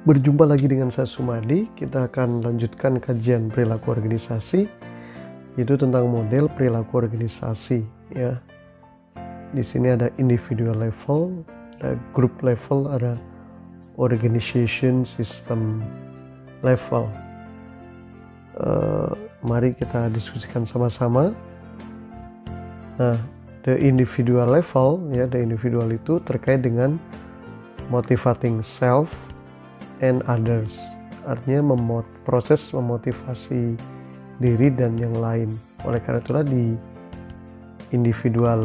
Berjumpa lagi dengan saya Sumadi. Kita akan lanjutkan kajian perilaku organisasi, yaitu tentang model perilaku organisasi. Ya, di sini ada individual level, ada group level, ada organization system level. Mari kita diskusikan sama-sama. Nah, the individual level, ya, the individual itu terkait dengan motivating self and others, artinya proses memotivasi diri dan yang lain. Oleh karena itulah di individual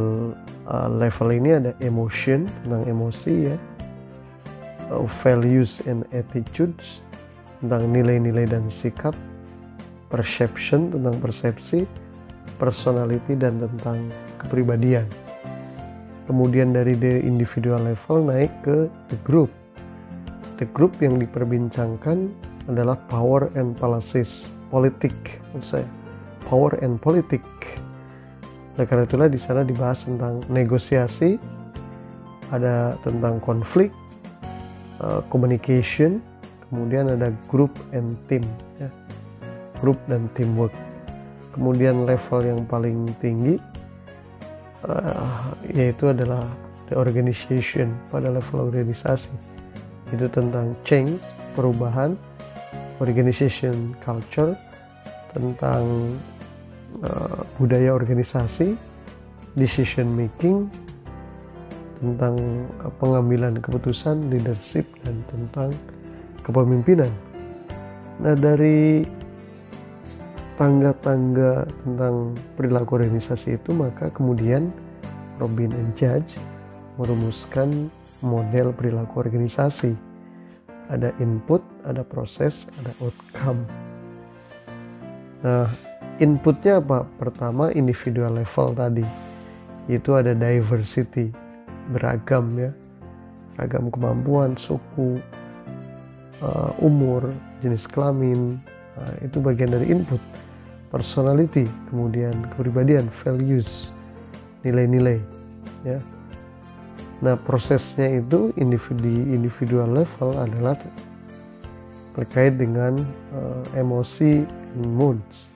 level ini ada emotion, tentang emosi, ya, values and attitudes, tentang nilai-nilai dan sikap, perception, tentang persepsi, personality, dan tentang kepribadian. Kemudian dari the individual level naik ke the group. The group yang diperbincangkan adalah power and politik, maksud saya power and politik. Oleh karena itulah di sana dibahas tentang negosiasi, ada tentang konflik, communication, kemudian ada group and team, ya, group dan teamwork. Kemudian level yang paling tinggi yaitu adalah the organization, pada level organisasi. Itu tentang change, perubahan, organization culture, tentang budaya organisasi, decision making, tentang pengambilan keputusan, leadership, dan tentang kepemimpinan. Nah, dari tangga-tangga tentang perilaku organisasi itu, maka kemudian Robin and Judge merumuskan model perilaku organisasi. Ada input, ada proses, ada outcome. Nah, inputnya apa? Pertama, individual level tadi, itu ada diversity, beragam, ya, ragam kemampuan, suku, umur, jenis kelamin. Nah, itu bagian dari input. Personality, kemudian kepribadian, values, nilai-nilai, ya. Nah, prosesnya itu individual level adalah terkait dengan emosi and moods,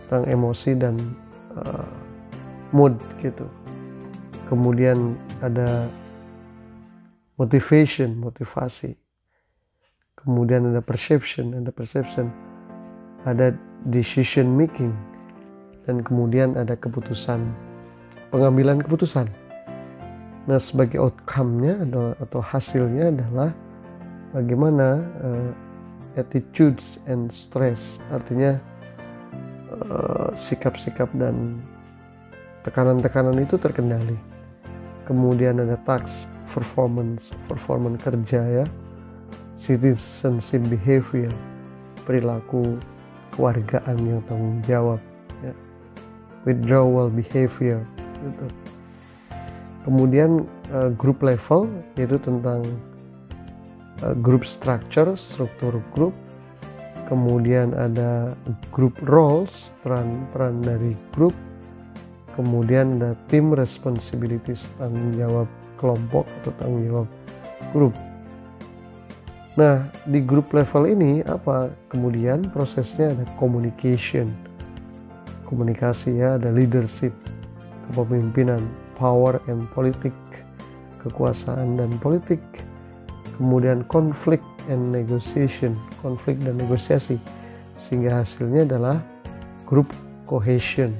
tentang emosi dan mood gitu. Kemudian ada motivasi. Kemudian ada perception, ada decision making, dan kemudian ada pengambilan keputusan. Nah, sebagai outcome-nya atau hasilnya adalah bagaimana attitudes and stress, artinya sikap-sikap dan tekanan-tekanan itu terkendali. Kemudian ada task, performance kerja, ya, citizenship behavior, perilaku kewargaan yang tanggung jawab, ya, withdrawal behavior gitu. Kemudian group level, yaitu tentang group structure, struktur grup. Kemudian ada group roles, peran dari grup. Kemudian ada team responsibilities, tanggung jawab kelompok atau tanggung jawab grup. Nah, di group level ini apa? Kemudian prosesnya ada communication, komunikasi, ya, ada leadership, kepemimpinan, power and politik, kekuasaan dan politik. Kemudian conflict and negotiation, konflik dan negosiasi, sehingga hasilnya adalah group cohesion.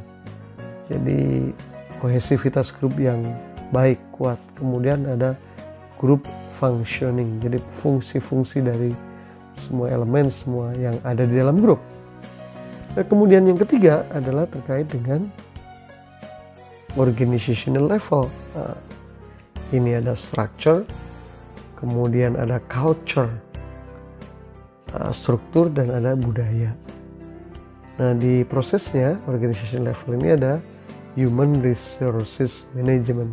Jadi kohesivitas grup yang baik, kuat. Kemudian ada group functioning, jadi fungsi-fungsi dari semua elemen, semua yang ada di dalam grup. Nah, kemudian yang ketiga adalah terkait dengan organizational level. Nah, ini ada structure, kemudian ada culture, struktur, dan ada budaya. Nah, di prosesnya organization level ini ada human resources management,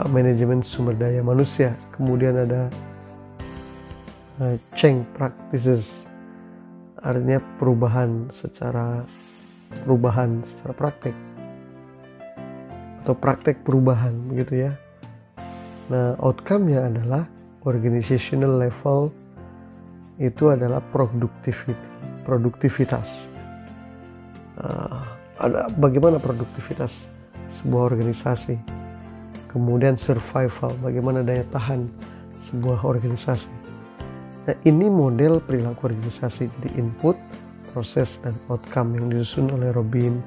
manajemen sumber daya manusia. Kemudian ada change practices, artinya perubahan secara praktek atau praktek perubahan, begitu, ya. Nah, outcome-nya adalah organizational level itu adalah produktivitas. Ada bagaimana produktivitas sebuah organisasi, kemudian survival, bagaimana daya tahan sebuah organisasi. Nah, ini model perilaku organisasi, jadi input, proses, dan outcome yang disusun oleh Robin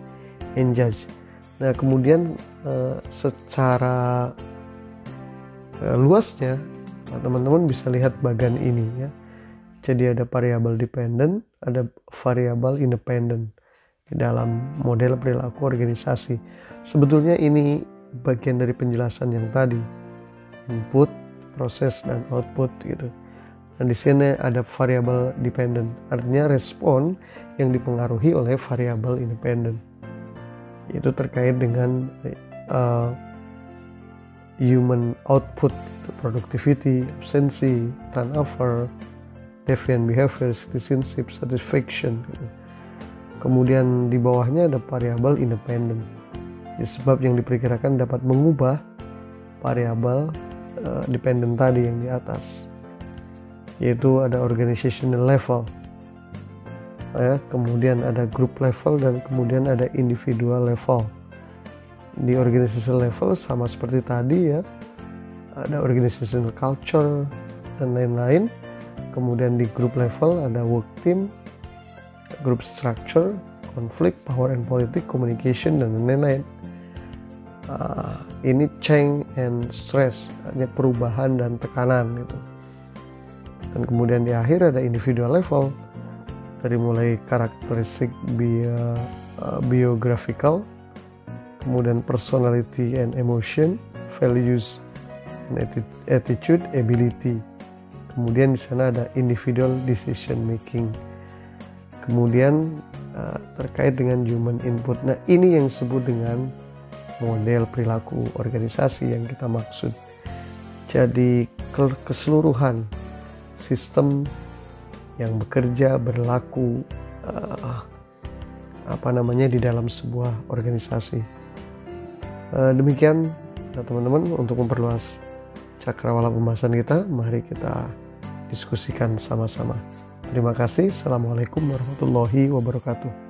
and Judge. Nah, kemudian secara luasnya teman-teman bisa lihat bagian ini ya. Jadi ada variabel dependent, ada variabel independent di dalam model perilaku organisasi. Sebetulnya ini bagian dari penjelasan yang tadi, input, proses, dan output gitu. Dan di sini ada variabel dependent, artinya respon yang dipengaruhi oleh variabel independent. Itu terkait dengan human output, productivity, efficiency, turnover, deviant behavior, citizenship, satisfaction. Kemudian di bawahnya ada variabel independent, sebab yang diperkirakan dapat mengubah variabel dependent tadi yang di atas, yaitu ada organizational level, kemudian ada group level, dan kemudian ada individual level. Di organizational level sama seperti tadi ya, ada organizational culture dan lain-lain. Kemudian di group level ada work team, group structure, conflict, power and politics, communication, dan lain-lain. Ini change and stress, artinya perubahan dan tekanan gitu. Dan kemudian di akhir ada individual level, dari mulai karakteristik biographical, kemudian personality and emotion, values and attitude, ability. Kemudian di sana ada individual decision making. Kemudian terkait dengan human input. Nah, ini yang disebut dengan model perilaku organisasi yang kita maksud. Jadi keseluruhan sistem yang bekerja berlaku di dalam sebuah organisasi. Demikian teman-teman, untuk memperluas cakrawala pembahasan kita, mari kita diskusikan sama-sama. Terima kasih. Assalamualaikum warahmatullahi wabarakatuh.